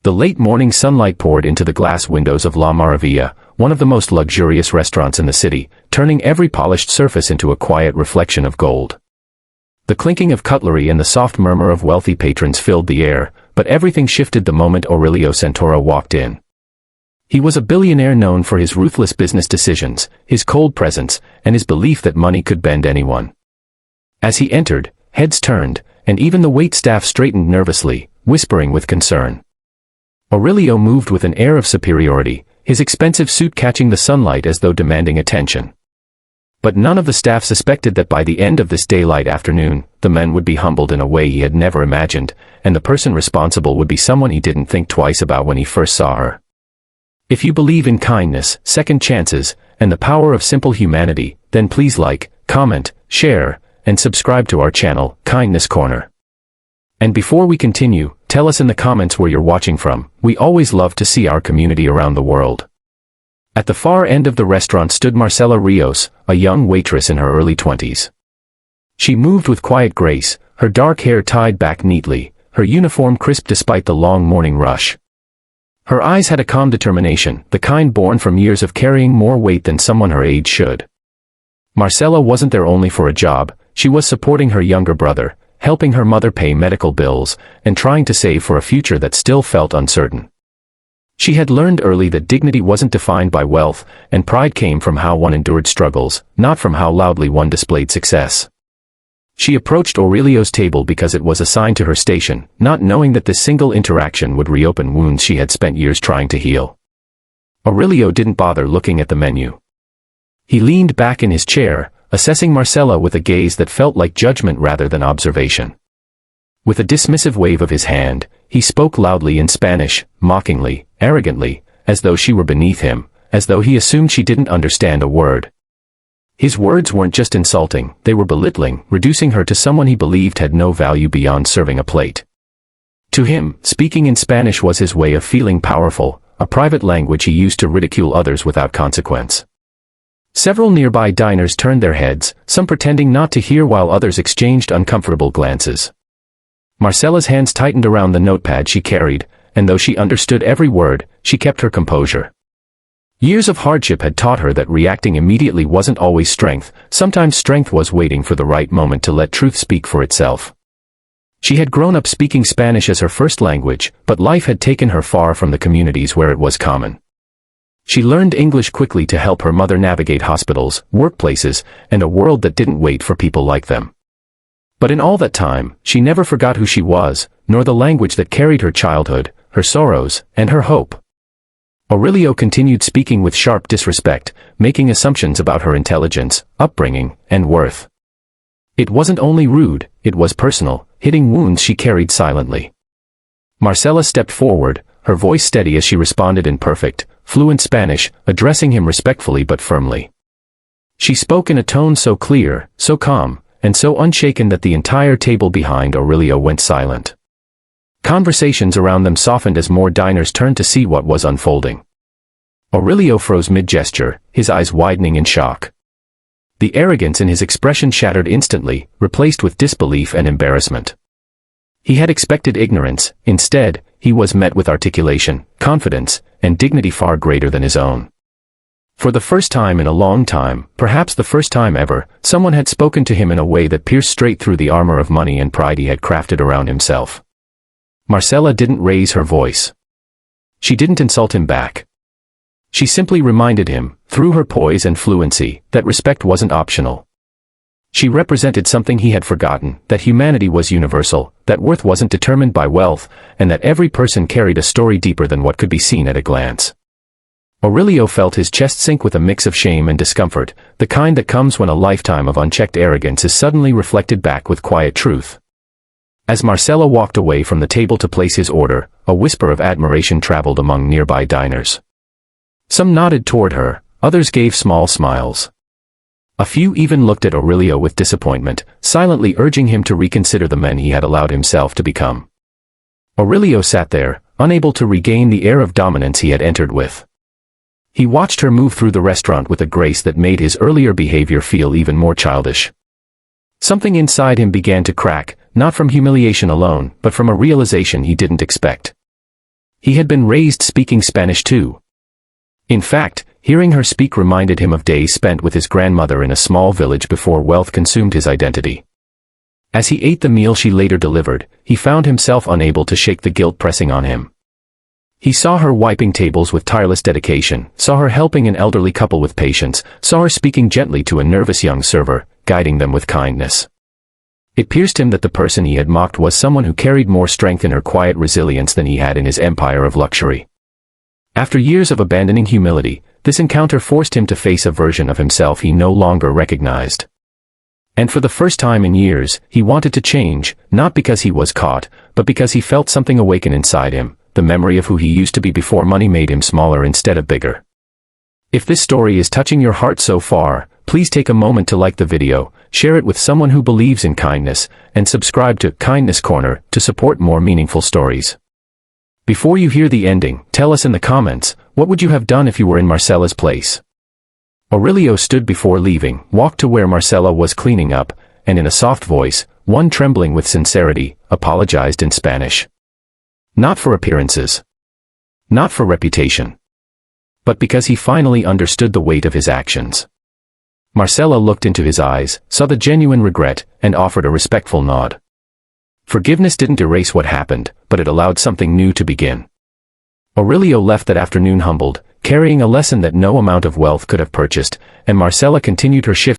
The late morning sunlight poured into the glass windows of La Maravilla, one of the most luxurious restaurants in the city, turning every polished surface into a quiet reflection of gold. The clinking of cutlery and the soft murmur of wealthy patrons filled the air, but everything shifted the moment Aurelio Santoro walked in. He was a billionaire known for his ruthless business decisions, his cold presence, and his belief that money could bend anyone. As he entered, heads turned, and even the waitstaff straightened nervously, whispering with concern. Aurelio moved with an air of superiority, his expensive suit catching the sunlight as though demanding attention. But none of the staff suspected that by the end of this daylight afternoon, the man would be humbled in a way he had never imagined, and the person responsible would be someone he didn't think twice about when he first saw her. If you believe in kindness, second chances, and the power of simple humanity, then please like, comment, share, and subscribe to our channel, Kindness Corner. And before we continue, tell us in the comments where you're watching from. We always love to see our community around the world. At the far end of the restaurant stood Marcela Rios, a young waitress in her early 20s. She moved with quiet grace, her dark hair tied back neatly, her uniform crisp despite the long morning rush. Her eyes had a calm determination, the kind born from years of carrying more weight than someone her age should. Marcela wasn't there only for a job, she was supporting her younger brother, helping her mother pay medical bills, and trying to save for a future that still felt uncertain. She had learned early that dignity wasn't defined by wealth, and pride came from how one endured struggles, not from how loudly one displayed success. She approached Aurelio's table because it was assigned to her station, not knowing that this single interaction would reopen wounds she had spent years trying to heal. Aurelio didn't bother looking at the menu. He leaned back in his chair, assessing Marcela with a gaze that felt like judgment rather than observation. With a dismissive wave of his hand, he spoke loudly in Spanish, mockingly, arrogantly, as though she were beneath him, as though he assumed she didn't understand a word. His words weren't just insulting, they were belittling, reducing her to someone he believed had no value beyond serving a plate. To him, speaking in Spanish was his way of feeling powerful, a private language he used to ridicule others without consequence. Several nearby diners turned their heads, some pretending not to hear while others exchanged uncomfortable glances. Marcela's hands tightened around the notepad she carried, and though she understood every word, she kept her composure. Years of hardship had taught her that reacting immediately wasn't always strength, sometimes strength was waiting for the right moment to let truth speak for itself. She had grown up speaking Spanish as her first language, but life had taken her far from the communities where it was common. She learned English quickly to help her mother navigate hospitals, workplaces, and a world that didn't wait for people like them. But in all that time, she never forgot who she was, nor the language that carried her childhood, her sorrows, and her hope. Aurelio continued speaking with sharp disrespect, making assumptions about her intelligence, upbringing, and worth. It wasn't only rude, it was personal, hitting wounds she carried silently. Marcela stepped forward, her voice steady as she responded in perfect, fluent Spanish, addressing him respectfully but firmly. She spoke in a tone so clear, so calm, and so unshaken that the entire table behind Aurelio went silent. Conversations around them softened as more diners turned to see what was unfolding. Aurelio froze mid-gesture, his eyes widening in shock. The arrogance in his expression shattered instantly, replaced with disbelief and embarrassment. He had expected ignorance, instead, he was met with articulation, confidence, and dignity far greater than his own. For the first time in a long time, perhaps the first time ever, someone had spoken to him in a way that pierced straight through the armor of money and pride he had crafted around himself. Marcela didn't raise her voice. She didn't insult him back. She simply reminded him, through her poise and fluency, that respect wasn't optional. She represented something he had forgotten, that humanity was universal, that worth wasn't determined by wealth, and that every person carried a story deeper than what could be seen at a glance. Aurelio felt his chest sink with a mix of shame and discomfort, the kind that comes when a lifetime of unchecked arrogance is suddenly reflected back with quiet truth. As Marcela walked away from the table to place his order, a whisper of admiration traveled among nearby diners. Some nodded toward her, others gave small smiles. A few even looked at Aurelio with disappointment, silently urging him to reconsider the man he had allowed himself to become. Aurelio sat there, unable to regain the air of dominance he had entered with. He watched her move through the restaurant with a grace that made his earlier behavior feel even more childish. Something inside him began to crack, not from humiliation alone, but from a realization he didn't expect. He had been raised speaking Spanish too. In fact, hearing her speak reminded him of days spent with his grandmother in a small village before wealth consumed his identity. As he ate the meal she later delivered, he found himself unable to shake the guilt pressing on him. He saw her wiping tables with tireless dedication, saw her helping an elderly couple with patience, saw her speaking gently to a nervous young server, guiding them with kindness. It pierced him that the person he had mocked was someone who carried more strength in her quiet resilience than he had in his empire of luxury. After years of abandoning humility, this encounter forced him to face a version of himself he no longer recognized. And for the first time in years, he wanted to change, not because he was caught, but because he felt something awaken inside him, the memory of who he used to be before money made him smaller instead of bigger. If this story is touching your heart so far, please take a moment to like the video, share it with someone who believes in kindness, and subscribe to Kindness Corner to support more meaningful stories. Before you hear the ending, tell us in the comments, what would you have done if you were in Marcela's place? Aurelio stood before leaving, walked to where Marcela was cleaning up, and in a soft voice, one trembling with sincerity, apologized in Spanish. Not for appearances. Not for reputation. But because he finally understood the weight of his actions. Marcela looked into his eyes, saw the genuine regret, and offered a respectful nod. Forgiveness didn't erase what happened, but it allowed something new to begin. Aurelio left that afternoon humbled, carrying a lesson that no amount of wealth could have purchased, and Marcela continued her shift